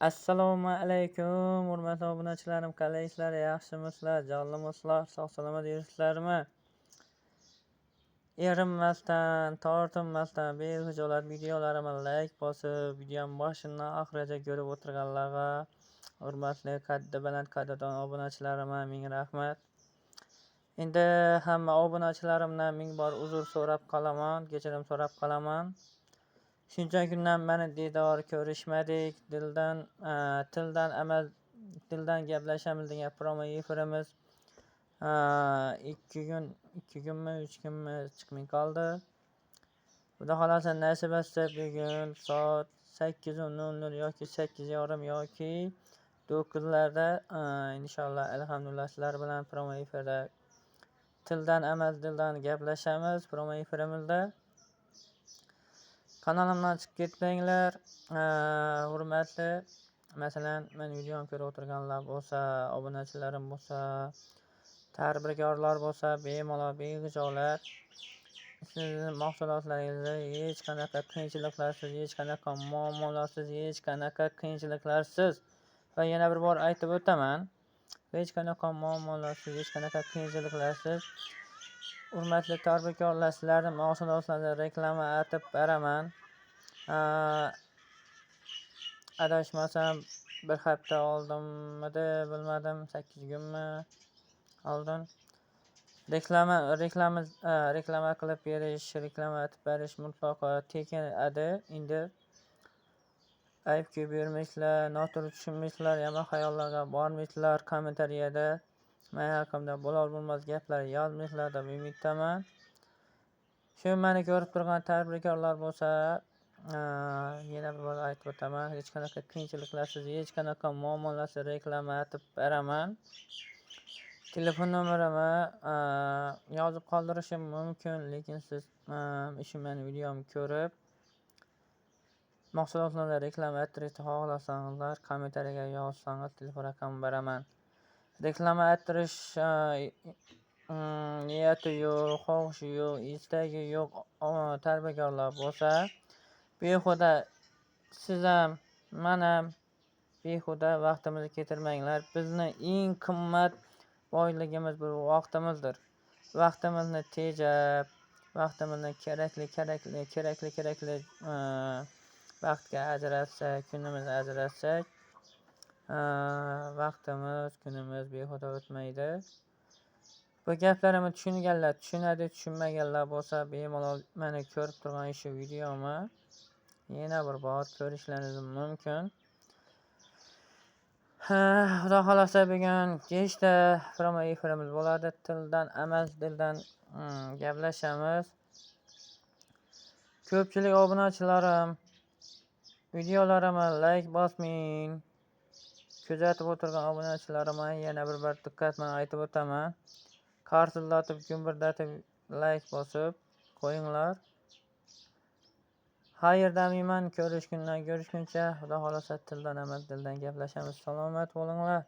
Assalomu alaykum, hurmatli obunachilarim, qalaysizlar, yaxshimisizlar, jonlimisizlar, sog'-salomat yuribsizlarmi? Erinmasdan, tortinmasdan behijolat videolarimni like bosib, videoning boshidan oxirigacha ko'rib o'tirganlarga, hurmatli qaddi baland qadrdon obunachilarim, ming rahmat. Endi hamma obunachilarimdan ming bor uzr so'rab qolaman, kechirim so'rab qolaman. Shuncha kundan beri diydor ko'rishmadik. Tildan gaplashamiz degan promo efirimiz 2 kunmi 3 kunmi chiqmay qoldi. Xudo xolasa nasib etsa bugun soat 8:00 yoki 8:30 yoki 9larda inshaalloh alhamdulillah sizlar bilan promo efirda tildan amal dildan gaplashamiz promo efirimizda. Kanalimdan chiqib ketmanglar. Hurmatli, masalan, men videoni ko'rib o'tirganlar bo'lsa, obunachilarim bo'lsa, tadbirkorlar bo'lsa, bemalol behijolat sizni mahsulotlaringizni hech qanaqa qiyinchiliklarsiz, hech qanaqa muammolarsiz, hech qanaqa qiyinchiliklarsiz va yana bir bor aytib o'taman, hech qanaqa muammolarsiz, hech qanaqa qiyinchiliklarsiz hurmatli tadbirkorlar, sizlarning mahsulotlaringizni reklama atib beraman. Adashmasam bir hafta oldinmidi bilmadim, 8 kunmi oldin reklama qilib berish, reklama atib berish mutlaqo tekin edi. Endi aybga bermaysizlar, noto'g'ri tushunmaysizlar, yomon xayollarga bormaysizlar, kommentariyada men haqimda bo'lar bo'lmas gaplar yozmaysizlar deb umiddaman. Shu meni ko'rib turgan tadbirkorlar bo'lsa, yana bir bor aytib o'taman, hech qanaqa qiyinchiliklarsiz, hech qanaqa muammolarsiz reklama atib beraman. Telefon nomerimni yozib qoldirishim mumkin, lekin siz shu meni videomni ko'rib mahsulotlarga reklama ettirishni xohlasangiz, kommentariyaga yozsangiz telefon raqamini beraman. Reklama ettirish niyati yo'q, xohishi yo'q, istagi yo'q tadbirkorlar bo'lsa, behuda siz ham, men ham behuda vaqtimizni ketirmanglar. Bizni eng qimmat boyligimiz bu vaqtimizdir. Vaqtimizni tejab, vaqtimizni kerakli vaqtga ajratsak, kunimizni ajratsak, vaqtimiz, kunimiz behuda o'tmaydi. Bu gaplarimni tushunganlar tushunadi, tushunmaganlar bo'lsa bemalol meni ko'rib turgan shu videomni yana bir bor ko'rishlaringiz mumkin. Xudo xolasa bugun 5 ta promo efirimiz bo'ladi. Tildan emas, dildan gaplashamiz. Ko'pchilik obunachilarim videolarimni like bosmang. Kuzatib o'tirgan obunachilarimga yana bir diqqat bilan aytib o'taman. Qarsillatib, gumburlatib like bosib qo'yinglar. Xayr damayman, ko'rishguncha, xudo xolasa tildan emas, dildan gaplashamiz. Salomat bo'linglar.